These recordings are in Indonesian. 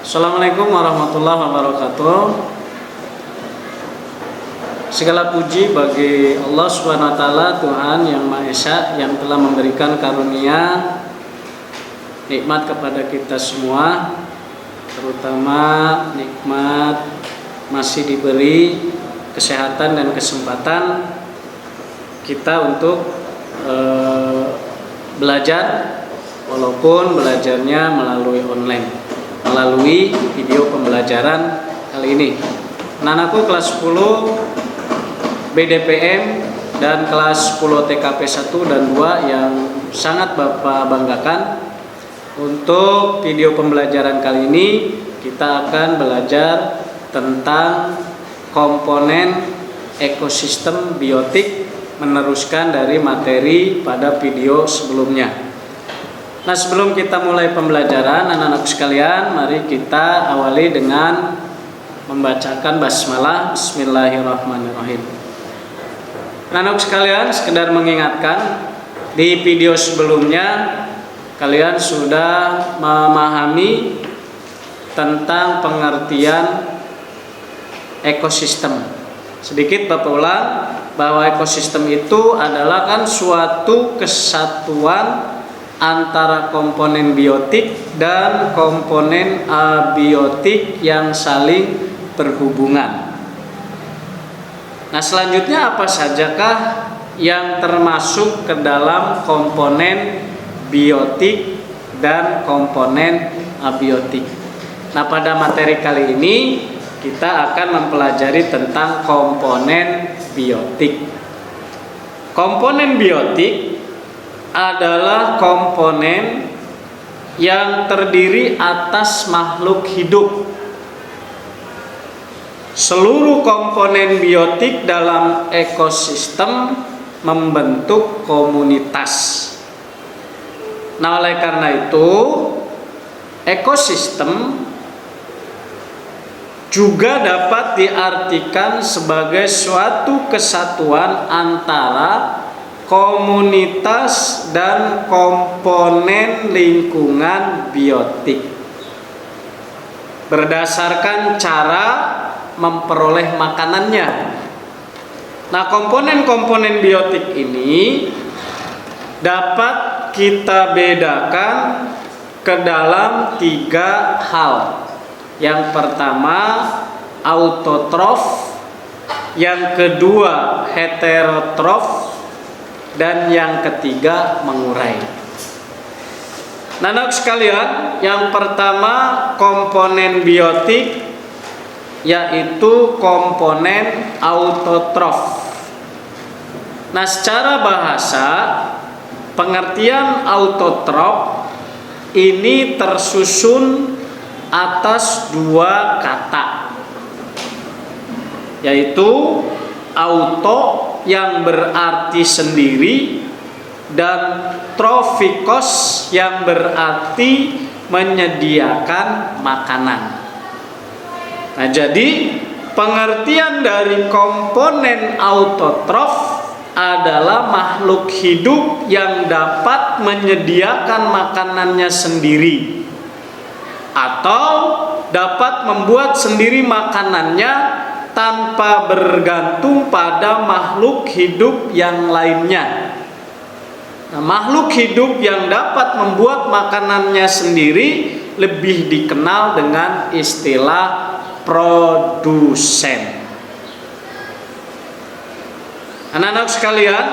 Assalamualaikum warahmatullahi wabarakatuh. Segala puji bagi Allah Subhanahu wa taala, Tuhan yang Maha Esa, yang telah memberikan karunia nikmat kepada kita semua, terutama nikmat masih diberi kesehatan dan kesempatan kita untuk belajar, walaupun belajarnya melalui online, melalui video pembelajaran kali ini. Anak-anakku kelas 10 BDPM dan kelas 10 TKP 1 dan 2 yang sangat Bapak banggakan. Untuk video pembelajaran kali ini kita akan belajar tentang komponen ekosistem biotik, meneruskan dari materi pada video sebelumnya. Nah, sebelum kita mulai pembelajaran, anak-anak sekalian, mari kita awali dengan membacakan basmalah. Bismillahirrahmanirrahim. Anak-anak sekalian, sekedar mengingatkan, di video sebelumnya kalian sudah memahami tentang pengertian ekosistem. Sedikit Bapak ulang, bahwa ekosistem itu adalah kan suatu kesatuan antara komponen biotik dan komponen abiotik yang saling berhubungan. Nah, selanjutnya apa sajakah yang termasuk ke dalam komponen biotik dan komponen abiotik? Nah, pada materi kali ini kita akan mempelajari tentang komponen biotik. Komponen biotik adalah komponen yang terdiri atas makhluk hidup. Seluruh komponen biotik dalam ekosistem membentuk komunitas. Nah, oleh karena itu, ekosistem juga dapat diartikan sebagai suatu kesatuan antara komunitas dan komponen lingkungan biotik berdasarkan cara memperoleh makanannya. Nah, komponen-komponen biotik ini dapat kita bedakan ke dalam 3 hal. Yang pertama autotrof, yang kedua heterotrof, dan yang ketiga mengurai. Nah, anak sekalian, yang pertama komponen biotik yaitu komponen autotrof. Nah, secara bahasa, pengertian autotrof ini tersusun atas 2 kata, yaitu auto yang berarti sendiri dan trofikos yang berarti menyediakan makanan. Nah, jadi pengertian dari komponen autotrof adalah makhluk hidup yang dapat menyediakan makanannya sendiri atau dapat membuat sendiri makanannya tanpa bergantung pada makhluk hidup yang lainnya. Nah, makhluk hidup yang dapat membuat makanannya sendiri lebih dikenal dengan istilah produsen. Anak-anak sekalian,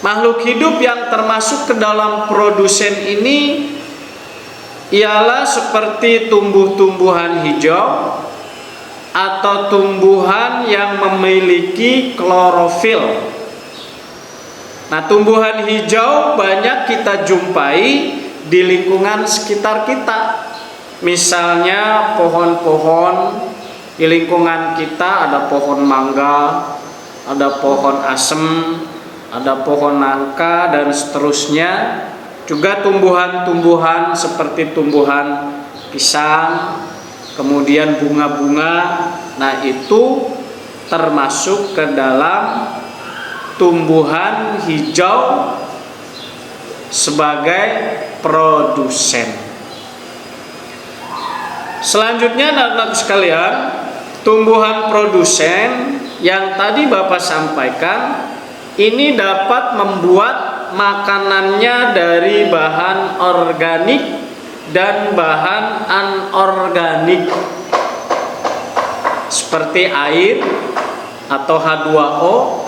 makhluk hidup yang termasuk ke dalam produsen ini ialah seperti tumbuh-tumbuhan hijau atau tumbuhan yang memiliki klorofil. Nah, tumbuhan hijau banyak kita jumpai di lingkungan sekitar kita. Misalnya pohon-pohon di lingkungan kita, ada pohon mangga, ada pohon asem, ada pohon nangka, dan seterusnya. Juga tumbuhan-tumbuhan seperti tumbuhan pisang, kemudian bunga-bunga. Nah, itu termasuk ke dalam tumbuhan hijau sebagai produsen. Selanjutnya anak-anak sekalian, tumbuhan produsen yang tadi Bapak sampaikan ini dapat membuat makanannya dari bahan organik dan bahan anorganik seperti air atau H2O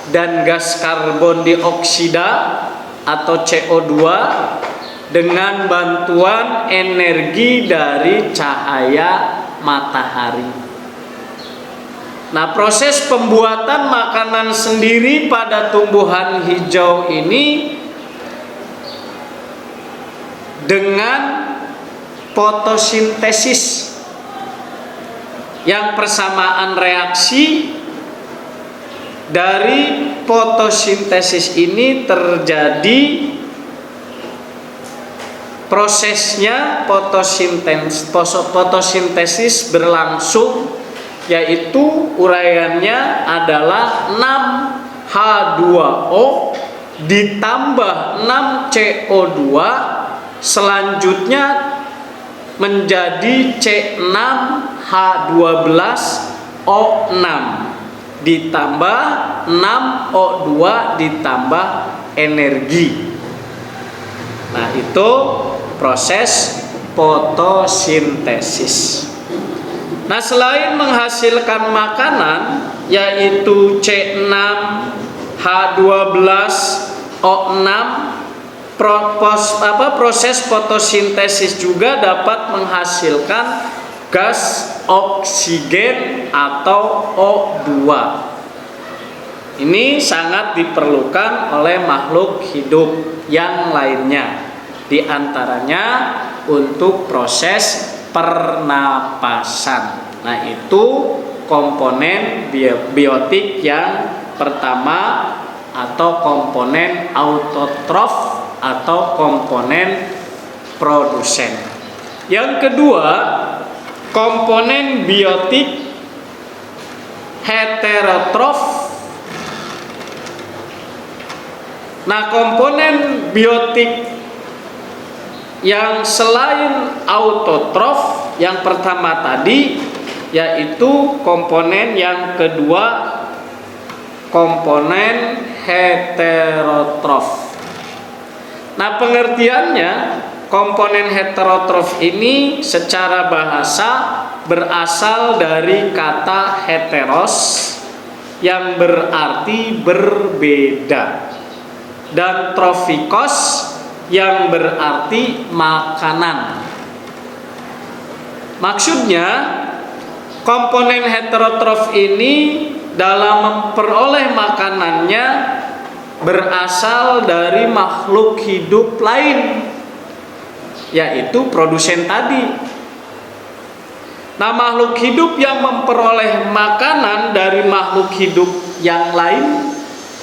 dan gas karbon dioksida atau CO2 dengan bantuan energi dari cahaya matahari. Nah, proses pembuatan makanan sendiri pada tumbuhan hijau ini dengan fotosintesis, yang persamaan reaksi dari fotosintesis ini terjadi. Prosesnya fotosintesis berlangsung, yaitu uraiannya adalah 6H2O ditambah 6CO2, selanjutnya menjadi C6H12O6 ditambah 6O2 ditambah energi. Nah, itu proses fotosintesis. Nah, selain menghasilkan makanan yaitu C6H12O6, proses fotosintesis juga dapat menghasilkan gas oksigen atau O2. Ini sangat diperlukan oleh makhluk hidup yang lainnya, di antaranya untuk proses pernapasan. Nah, itu komponen biotik yang pertama atau komponen autotrof atau komponen produsen. Yang kedua, komponen biotik heterotrof. Nah, komponen biotik yang selain autotrof yang pertama tadi, yaitu komponen yang kedua, komponen heterotrof. Nah, pengertiannya, komponen heterotrof ini secara bahasa berasal dari kata heteros yang berarti berbeda, dan trofikos yang berarti makanan. Maksudnya, komponen heterotrof ini dalam memperoleh makanannya berasal dari makhluk hidup lain, yaitu produsen tadi. Nah, makhluk hidup yang memperoleh makanan dari makhluk hidup yang lain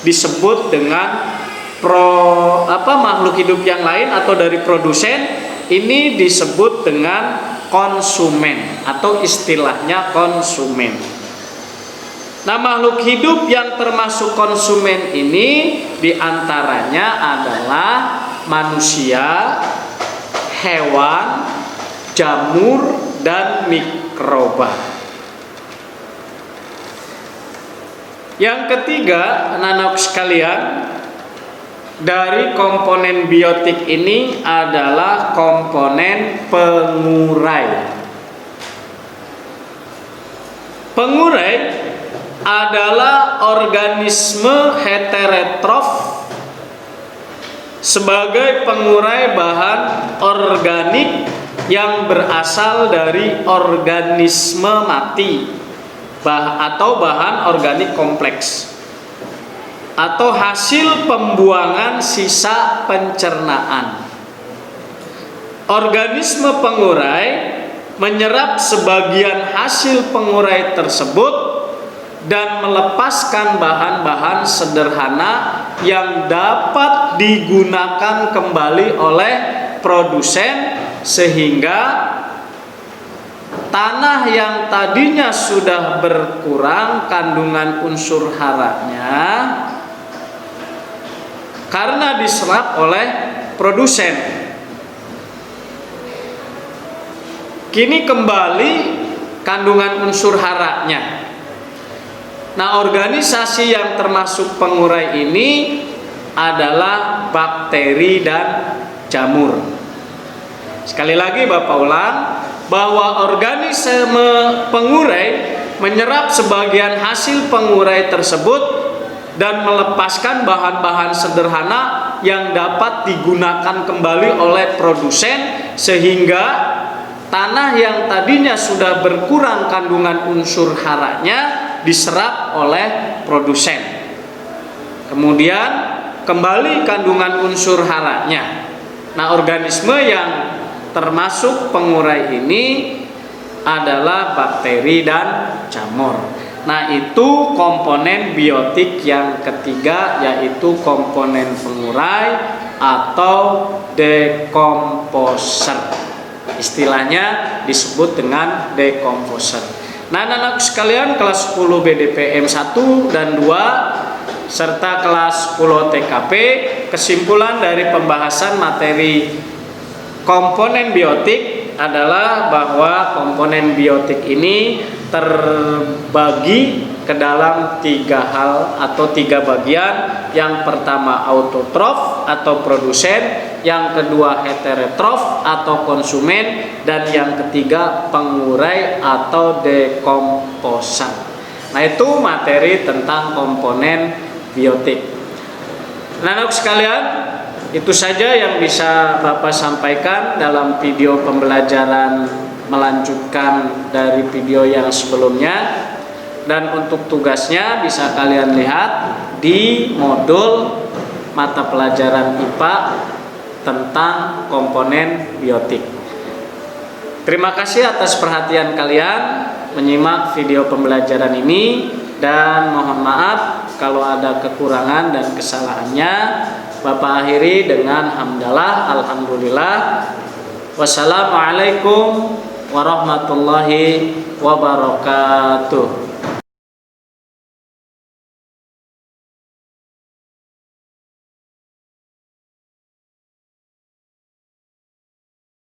disebut dengan makhluk hidup yang lain atau dari produsen ini disebut dengan konsumen atau istilahnya konsumen. Nah, makhluk hidup yang termasuk konsumen ini diantaranya adalah manusia, hewan, jamur, dan mikroba. Yang ketiga, anak-anak sekalian, dari komponen biotik ini adalah komponen pengurai. Pengurai adalah organisme heterotrof sebagai pengurai bahan organik yang berasal dari organisme mati atau bahan organik kompleks atau hasil pembuangan sisa pencernaan. Organisme pengurai menyerap sebagian hasil pengurai tersebut dan melepaskan bahan-bahan sederhana yang dapat digunakan kembali oleh produsen, sehingga tanah yang tadinya sudah berkurang kandungan unsur haranya karena diserap oleh produsen. kini kembali kandungan unsur haranya. Nah, organisasi yang termasuk pengurai ini adalah bakteri dan jamur. Sekali lagi Bapak ulang, bahwa organisme pengurai menyerap sebagian hasil pengurai tersebut dan melepaskan bahan-bahan sederhana yang dapat digunakan kembali oleh produsen, sehingga tanah yang tadinya sudah berkurang kandungan unsur haranya diserap oleh produsen. Kemudian kembali kandungan unsur haranya. Nah, organisme yang termasuk pengurai ini adalah bakteri dan jamur. Nah, itu komponen biotik yang ketiga, yaitu komponen pengurai atau dekomposer. Istilahnya disebut dengan dekomposer. Nah, anak-anak sekalian, kelas 10 BDPM 1 dan 2 serta kelas 10 TKP, kesimpulan dari pembahasan materi komponen biotik adalah bahwa komponen biotik ini terbagi ke dalam 3 hal atau 3 bagian. Yang pertama autotrof atau produsen, yang kedua heterotrof atau konsumen, dan yang ketiga pengurai atau dekomposan. Nah, itu materi tentang komponen biotik. Nah, anak sekalian, itu saja yang bisa Bapak sampaikan dalam video pembelajaran melanjutkan dari video yang sebelumnya. Dan untuk tugasnya bisa kalian lihat di modul mata pelajaran IPA tentang komponen biotik. Terima kasih atas perhatian kalian menyimak video pembelajaran ini, dan mohon maaf kalau ada kekurangan dan kesalahannya. Bapak akhiri dengan hamdalah, alhamdulillah. Wassalamualaikum warahmatullahi wabarakatuh.